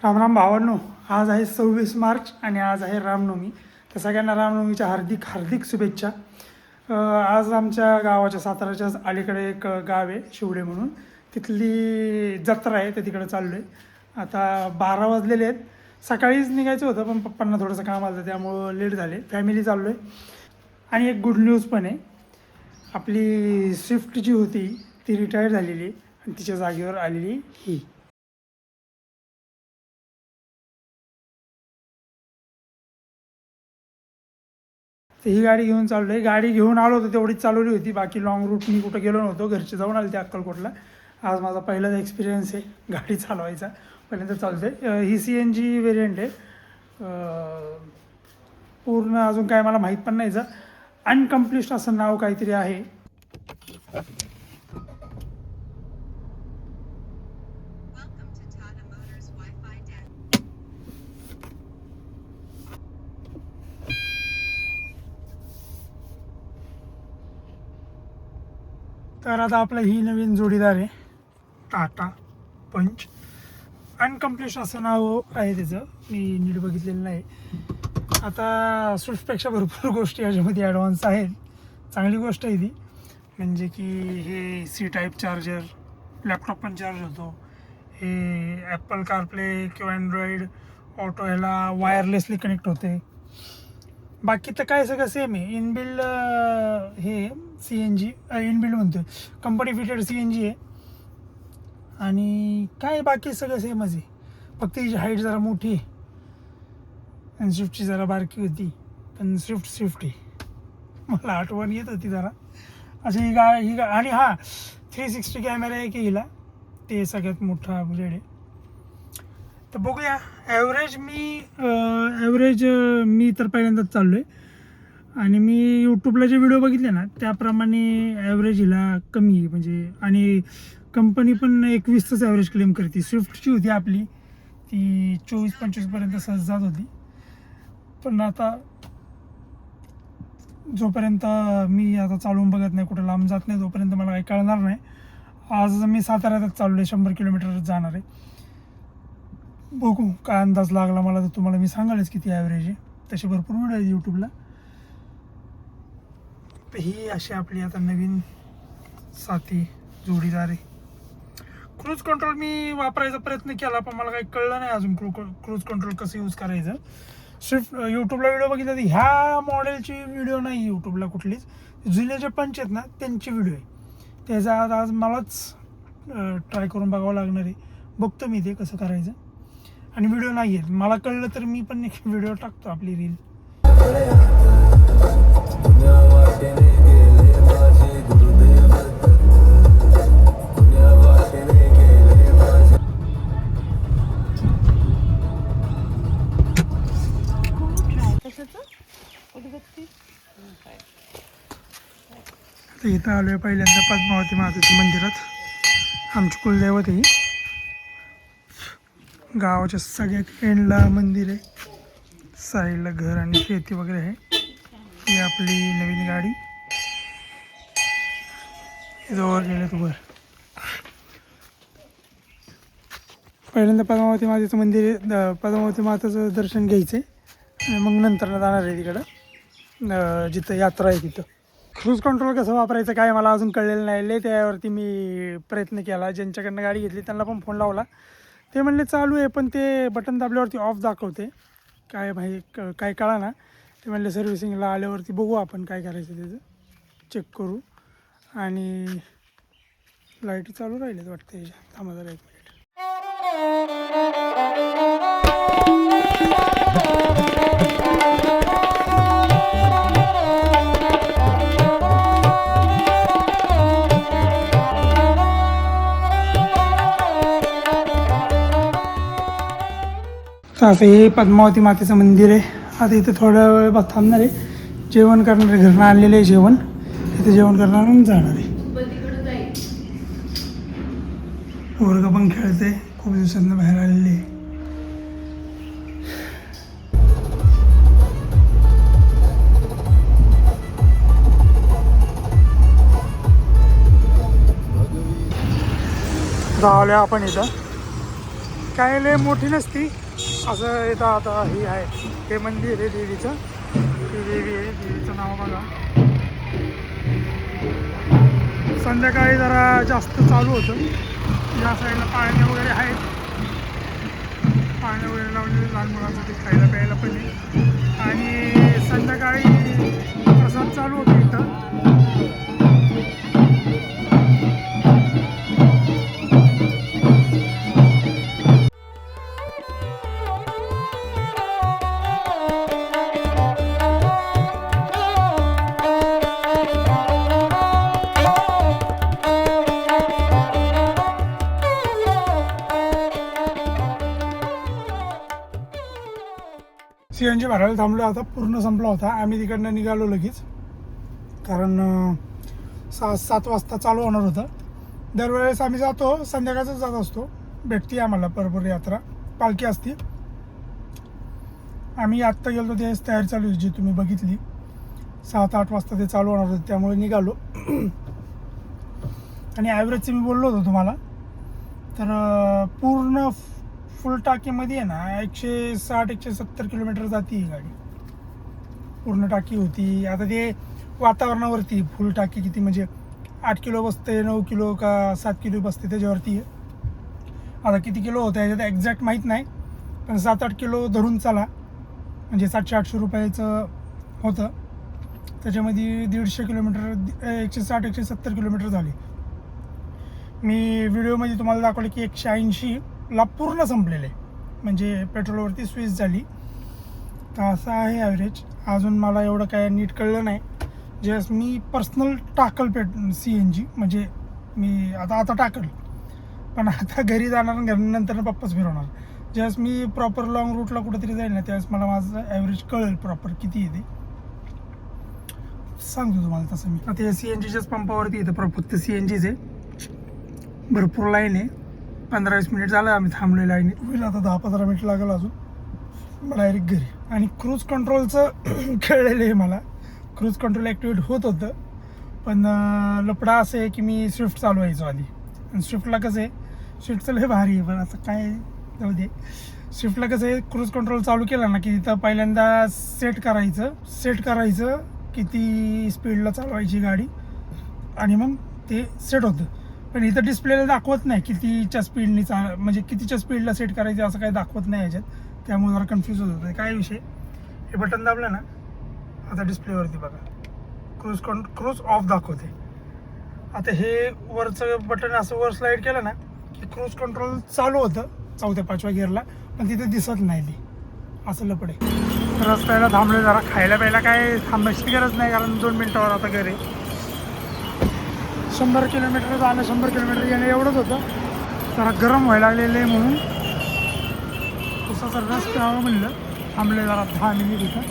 रामराम भावांनो, आज आहे 26 मार्च आणि आज आहे रामनवमी. तर सगळ्यांना रामनवमीच्या हार्दिक हार्दिक शुभेच्छा. आज आमच्या गावाच्या साताऱ्याच्याच अलीकडे एक गाव आहे शिवडे म्हणून, तिथली जत्रा आहे. तर तिकडे चाललो आहे. आता 12 वाजलेले आहेत. सकाळीच निघायचं होतं पण पप्पांना थोडंसं काम आलं त्यामुळं लेट झाले. फॅमिली चाललो आहे. आणि एक गुड न्यूज पण आहे. आपली स्विफ्ट जी होती ती रिटायर झालेली आणि तिच्या जागेवर आलेली ही. तर ही गाडी घेऊन चाललो आहे. गाडी घेऊन आलो होतो तेवढीच चालवली होती, बाकी लाँग रूट मी कुठं गेलो नव्हतो. घरचे जाऊन आले ते अक्कलकोटला. आज माझा पहिलाच एक्सपिरियन्स आहे गाडी चालवायचा. पहिल्यांदा चालतो आहे. ही CNG व्हेरियंट आहे. पूर्ण अजून काय मला माहीत पण नाही. अनकम्प्लिस्ट असं नाव काहीतरी आहे. तर आता आपलं ही नवीन जोडीदार आहे टाटा पंच. अनकम्प्लिस्ट असं नाव आहे त्याचं, मी नीट बघितलेलं नाही. आता स्विफ्टपेक्षा भरपूर गोष्टी याच्यामध्ये ॲडव्हान्स आहेत. चांगली गोष्ट आहे ती, म्हणजे की हे C टाईप चार्जर, लॅपटॉप पण चार्ज होतो. हे ॲपल कारप्ले किंवा अँड्रॉईड ऑटो ह्याला वायरलेसली कनेक्ट होते. बाकी तर काय सगळं सेम आहे. इनबिल्ड हे CNG इनबिल्ड म्हणतो, कंपनी फिटेड CNG आहे. आणि काय बाकी सगळं सेमच आहे. फक्त हिची हाईट जरा मोठी आहे आणि स्विफ्टची जरा बारकी होती. पण स्विफ्ट आहे, मला आठवण येत होती जरा अशी ही आणि हां, 360 कॅमेरा आहे की हिला, ते सगळ्यात मोठा अपग्रेड आहे. तर बघूया. ॲव्हरेज मी तर पहिल्यांदाच चाललो आहे आणि मी यूट्यूबला जे व्हिडिओ बघितले ना त्याप्रमाणे ॲव्हरेज हिला कमी आहे म्हणजे. आणि कंपनी पण 21च ॲव्हरेज क्लेम करते. स्विफ्टची होती आपली ती 24-25पर्यंत सहज जात होती. पण आता जोपर्यंत मी आता चालवून बघत नाही, कुठं लांब जात नाही, तोपर्यंत मला काही कळणार नाही. आज मी साताऱ्यातच चाललो आहे, 100 किलोमीटर जाणार आहे. बघू काय अंदाज लागला मला तर तुम्हाला मी सांगालच किती ॲव्हरेज आहे. तसे भरपूर व्हिडिओ आहेत यूट्यूबला. तर ही अशी आपली आता नवीन साथी जोडीदार आहे. क्रूज कंट्रोल मी वापरायचा प्रयत्न केला पण मला काही कळलं नाही अजून क्रूज कंट्रोल कसं यूज करायचं. स्विफ्ट यूट्यूबला व्हिडिओ बघितला तर ह्या मॉडेलची व्हिडिओ नाही यूट्यूबला कुठलीच. जुने जे पंच आहेत ना त्यांची व्हिडिओ आहे. त्याचा आज मलाच ट्राय करून बघावं लागणार आहे. बघतो मी ते कसं करायचं. आणि व्हिडिओ नाही आहेत, मला कळलं तर मी पण एक व्हिडिओ टाकतो आपली रील. आता इथं आलो आहे पहिल्यांदा पद्मावती मातेच्या मंदिरात. आमची कुलदैवत ही गावाच्या सगळ्यात एंडला मंदिर आहे. साईडला घर आणि शेती वगैरे आहे. ही आपली नवीन गाडी जवळ गेले तर वर. पहिल्यांदा पद्मावती मातेचं मंदिर आहे. पद्मावती मातेचं दर्शन घ्यायचं आहे आणि मग नंतर जाणार आहे तिकडं जिथं यात्रा आहे तिथं. क्रूज कंट्रोल कसं वापरायचं काय मला अजून कळलेलं नाही. त्यावरती मी प्रयत्न केला. ज्यांच्याकडनं गाडी घेतली त्यांना पण फोन लावला. ते म्हणले चालू आहे पण ते बटन दाबल्यावरती ऑफ दाखवते. काय काय कळा ना. ते म्हणले सर्व्हिसिंगला आल्यावरती बघू आपण काय करायचं त्याचं चेक करू. आणि लाईट चालू राहिलेत वाटतं याच्या. थांबा जरा 1 मिनिट. तर असं हे पद्मावती मातेचं मंदिर आहे. आता इथं थोड्या वेळ बस थांबणार आहे. जेवण करणार आहे, घरनं आणलेलं आहे जेवण. इथं जेवण करणार आणि जाणार आहे. वर्ग पण खेळते, खूप दिवसांना बाहेर आलेले आहे. आलो आपण इथं काय लय मोठी नसती असं इथं. आता हे आहे हे मंदिर आहे देवीचं, ही देवी आहे, देवीचं नाव बघा. संध्याकाळी जरा जास्त चालू होतं. या साईडला पाळणे वगैरे आहेत, पाळणे वगैरे लावलेले लहान मुलांसाठी खायला प्यायला पण आहे. आणि संध्याकाळी प्रसाद चालू होतो इथं. CNG भरायला थांबलो, आता पूर्ण संपला होता. आम्ही तिकडनं निघालो लगेच, कारण 6-7 वाजता चालू होणार होतं. दरवेळेस आम्ही जातो संध्याकाळच जात असतो, भेटते आम्हाला परभर यात्रा, पालखी असते. आम्ही आत्ता गेलो त्यावेळेस तयारी चालू होती जी तुम्ही बघितली. 7-8 वाजता ते चालू होणार होतं, त्यामुळे निघालो. आणि ॲव्हरेजचं मी बोललो होतो तुम्हाला, तर पूर्ण फुल टाकीमध्ये आहे ना 160-170 किलोमीटर जाते ही गाडी. पूर्ण टाकी होती. आता ते वातावरणावरती फुल टाकी किती, म्हणजे 8 किलो बसते, 9 किलो का 7 किलो बसते त्याच्यावरती आहे. आता किती किलो होतं याच्यात एक्झॅक्ट माहीत नाही, पण 7-8 किलो धरून चला, म्हणजे 700-800 रुपयाचं होतं. त्याच्यामध्ये 150 किलोमीटर, 160-170 किलोमीटर झाली. मी व्हिडिओमध्ये तुम्हाला दाखवलं की 180ला पूर्ण संपलेले, म्हणजे पेट्रोलवरती स्विच झाली. तर असं आहे ॲव्हरेज. अजून मला एवढं काय नीट कळलं नाही. ज्यावेळेस मी पर्सनल टाकल CNG, म्हणजे मी आता टाकल, पण आता घरी जाणार आणि घरानंतर पप्पाच फिरवणार. ज्यावेळेस मी प्रॉपर लॉंग रूटला कुठेतरी जाईल ना, त्यावेळेस मला माझं ॲव्हरेज कळेल प्रॉपर किती येते, सांगतो तुम्हाला तसं मी. आता या CNGच्याच पंपावरती येतं फक्त CNGच आहे. भरपूर लाईन आहे, 15-20 मिनिट झालं आम्ही थांबलेलं लाईन. होईल आता 10-15 मिनिट लागेल अजून डायरेक्ट घरी. आणि क्रूज कंट्रोलचं कळलेलं आहे मला. क्रूज कंट्रोल ॲक्टिवेट होत होतं, पण लफडा असं आहे की मी स्विफ्ट चालवायचो आधी. आणि स्विफ्टला कसं आहे, स्विफ्टचं लय भारी आहे, पण आता काय जाऊ दे. स्विफ्टला कसं आहे, क्रूज कंट्रोल चालू केलं ना की तिथं पहिल्यांदा सेट करायचं किती स्पीडला चालवायची गाडी, आणि मग ते सेट होतं. पण इथं डिस्प्लेला दाखवत नाही कितीच्या स्पीडनी म्हणजे कितीच्या स्पीडला सेट करायचं असं काही दाखवत नाही याच्यात. त्यामुळे जरा कन्फ्यूज होत होतं. काय विषय, हे बटन दाबलं ना, आता डिस्प्लेवरती बघा क्रूज ऑफ दाखवते. आता हे वरचं बटन असं वर स्लाईड केलं ना की क्रूज कंट्रोल चालू होतं 4-5व्या गिअरला, पण तिथे दिसत नाही ते. असं लपडे. रस्त्याला थांबले जरा खायला प्यायला, काय थांबायची गरज नाही, कारण 2 मिनटावर आता घरी. 100 किलोमीटर जाणं, 100 किलोमीटर येणं एवढंच होतं. जरा गरम व्हायला लागलेलं आहे म्हणून उसाचा रस प्यावं म्हणलं, थांबले जरा 10 मिनिट इथं.